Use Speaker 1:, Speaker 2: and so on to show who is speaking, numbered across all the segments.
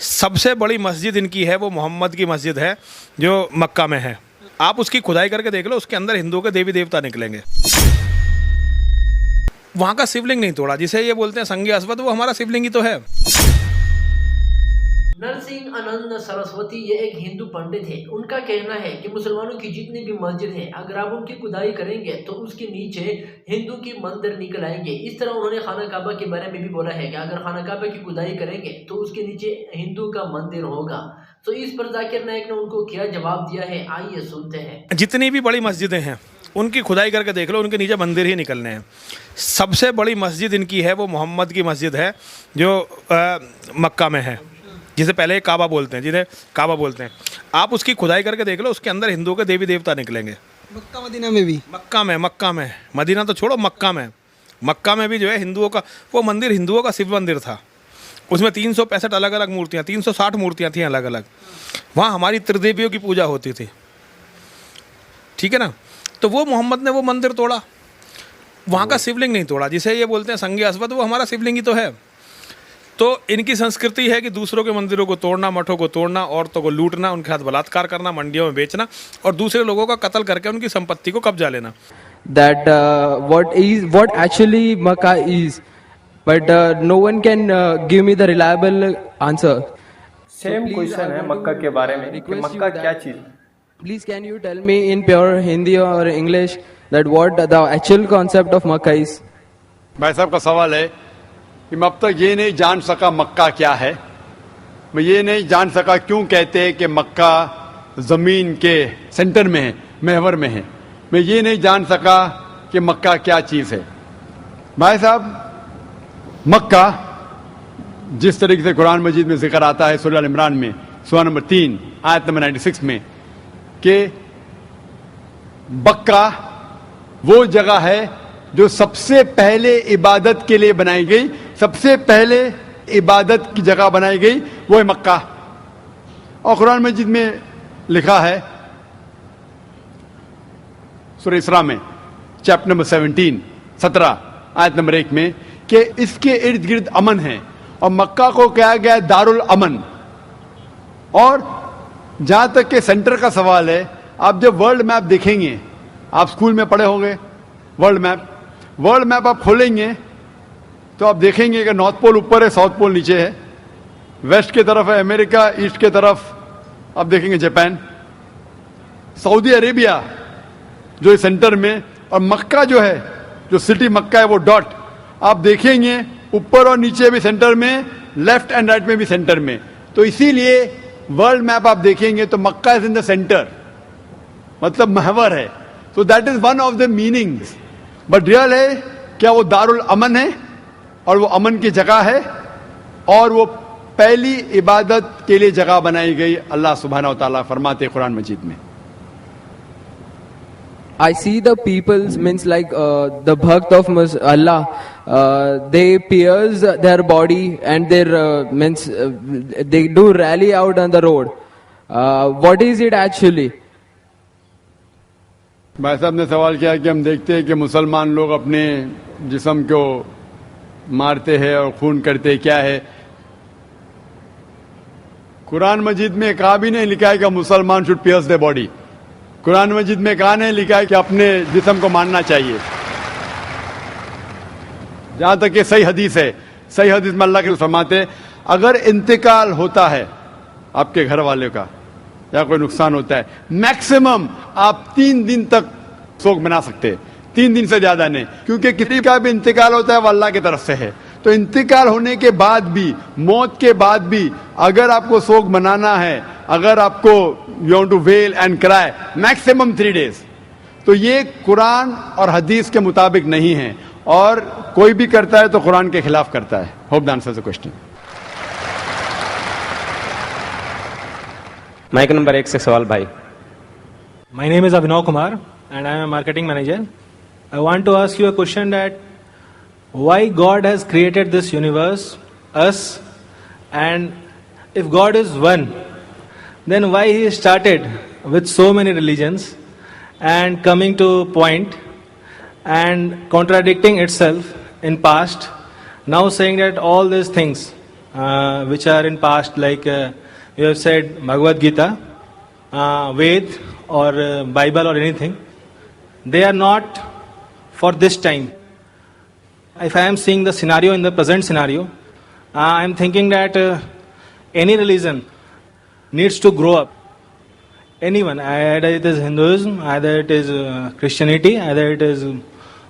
Speaker 1: سب سے بڑی مسجد ان کی ہے وہ محمد کی مسجد ہے جو مکہ میں ہے. آپ اس کی کھدائی کر کے دیکھ لو, اس کے اندر ہندوؤں کے دیوی دیوتا نکلیں گے. وہاں کا شیولنگ نہیں توڑا, جسے یہ بولتے ہیں سنگ اسود, وہ ہمارا شیولنگ ہی تو ہے.
Speaker 2: نرسنگ آنند سرسوتی یہ ایک ہندو پنڈت ہے. ان کا کہنا ہے کہ مسلمانوں کی جتنی بھی مسجد ہے اگر آپ ان کی کھدائی کریں گے تو اس کے نیچے ہندو کی مندر نکل آئیں گے. اس طرح انہوں نے خانہ کعبہ کے بارے میں بھی بولا ہے کہ اگر خانہ کعبہ کی کھدائی کریں گے تو اس کے نیچے ہندو کا مندر ہوگا. تو اس پر ذاکر نائک نے ان کو کیا جواب دیا ہے, آئیے سنتے ہیں.
Speaker 1: جتنی بھی بڑی مسجدیں ہیں ان کی کھدائی کر کے دیکھ لو, ان کے نیچے مندر ہی نکلنے ہیں. سب سے بڑی مسجد ان کی ہے وہ محمد کی مسجد ہے جو مکہ میں ہے, جسے پہلے کعبہ بولتے ہیں, جنہیں کعبہ بولتے ہیں. آپ اس کی کھدائی کر کے دیکھ لو, اس کے اندر ہندوؤں کے دیوی دیوتا نکلیں گے.
Speaker 3: مکہ مدینہ میں بھی,
Speaker 1: مکہ میں مدینہ تو چھوڑو, مکہ میں بھی جو ہے ہندوؤں کا وہ مندر, ہندوؤں کا شیو مندر تھا. اس میں 365 الگ الگ مورتیاں, 360 مورتیاں تھیں الگ الگ. وہاں ہماری تردیویوں کی پوجا ہوتی تھی, ٹھیک ہے نا. تو وہ محمد نے وہ مندر توڑا, وہاں کا شیولنگ نہیں توڑا, جسے یہ بولتے ہیں سنگ اسود, وہ ہمارا شیولنگ ہی تو ہے. تو ان کی سنسکرتی ہے کہ دوسروں کے مندروں کو توڑنا, مٹھوں کو توڑنا, عورتوں کو لوٹنا, ان کے ہاتھ بلاత్కాر کرنا, منڈیوں میں بیچنا اور دوسرے لوگوں کا قتل کر کے ان کی سمپتی کو قبضہ لینا.
Speaker 4: That what actually Makkah is, but no one can give me the reliable answer.
Speaker 5: Same question ہے مکہ کے بارے میں کہ مکہ کیا چیز.
Speaker 4: Please can you tell me in pure Hindi or English that what the actual concept of Makkah is?
Speaker 6: بھائی صاحب کا سوال ہے کہ میں اب تک یہ نہیں جان سکا مکہ کیا ہے. میں یہ نہیں جان سکا کیوں کہتے ہیں کہ مکہ زمین کے سینٹر میں ہے, محور میں ہے. میں یہ نہیں جان سکا کہ مکہ کیا چیز ہے. بھائی صاحب, مکہ جس طریقے سے قرآن مجید میں ذکر آتا ہے سورہ عمران میں سورہ نمبر 3 آیت نمبر 96 میں کہ بکہ وہ جگہ ہے جو سب سے پہلے عبادت کے لیے بنائی گئی, سب سے پہلے عبادت کی جگہ بنائی گئی, وہ ہے مکہ. اور قرآن مجید میں لکھا ہے سورہ اسراء میں چیپٹر نمبر 17 آیت نمبر 1 میں کہ اس کے ارد گرد امن ہے, اور مکہ کو کہا گیا دار الامن. اور جہاں تک کہ سینٹر کا سوال ہے, آپ جب ورلڈ میپ دیکھیں گے, آپ اسکول میں پڑھے ہوں گے ورلڈ میپ آپ کھولیں گے تو آپ دیکھیں گے کہ نارتھ پول اوپر ہے, ساؤتھ پول نیچے ہے, ویسٹ کی طرف ہے امریکہ, ایسٹ کی طرف آپ دیکھیں گے جاپان, سعودی عربیہ جو ہے سینٹر میں, اور مکہ جو ہے, جو سٹی مکہ ہے وہ ڈاٹ آپ دیکھیں گے اوپر اور نیچے بھی سینٹر میں, لیفٹ اینڈ رائٹ میں بھی سینٹر میں. تو اسی لیے ورلڈ میپ آپ دیکھیں گے تو مکہ از ان دا سینٹر, مطلب محور ہے. تو that is one of the meanings. But real ہے کیا وہ دار الامن ہے, اور وہ امن کی جگہ ہے, اور وہ پہلی عبادت کے لیے جگہ بنائی گئی. اللہ سبحانہ و تعالیٰ فرماتے قرآن مجید میں,
Speaker 4: I see the people's means like the bhakt of Allah, they pierce their body and their means they do rally out on the road. What is it actually?
Speaker 6: بھائی صاحب نے سوال کیا کہ ہم دیکھتے ہیں کہ مسلمان لوگ اپنے جسم کو مارتے ہیں اور خون کرتے ہیں, کیا ہے؟ قرآن مجید میں کہا بھی نہیں لکھا ہے کہ مسلمان should pierce their body. قرآن مجید میں کہا نہیں لکھا ہے کہ اپنے جسم کو مارنا چاہیے. جہاں تک کہ صحیح حدیث ہے, صحیح حدیث میں اللہ کے فرماتے اگر انتقال ہوتا ہے آپ کے گھر والے کا یا کوئی نقصان ہوتا ہے, میکسیمم آپ 3 دن تک سوگ منا سکتے ہیں, 3 دن سے زیادہ نہیں, کیونکہ کسی کا بھی انتقال ہوتا ہے وہ اللہ کی طرف سے ہے. تو انتقال ہونے کے بعد بھی, موت کے بعد بھی اگر آپ کو سوگ منانا ہے, اگر آپ کو you want to avail and کرائے, میکسیمم 3 days. تو یہ قرآن اور حدیث کے مطابق نہیں ہے, اور کوئی بھی کرتا ہے تو قرآن کے خلاف کرتا ہے. Hope the answer the question.
Speaker 5: Mic number 1 سے سوال بھائی.
Speaker 7: My name is Abhinav Kumar and I am a marketing manager. I want to ask you a question that why God has created this universe, us, and if God is one, then why He started with so many religions and coming to point and contradicting itself in past, now saying that all these things which are in past, like you have said Bhagavad Gita, Ved or Bible or anything, they are not for this time. If I am seeing the scenario in the present scenario, I am thinking that any religion needs to grow up. Anyone, either it is Hinduism, either it is Christianity, either it is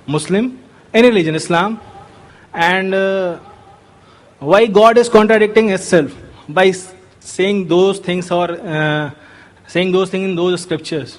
Speaker 7: Muslim, any religion, Islam. And why God is contradicting Himself by saying those things or saying those things in those scriptures?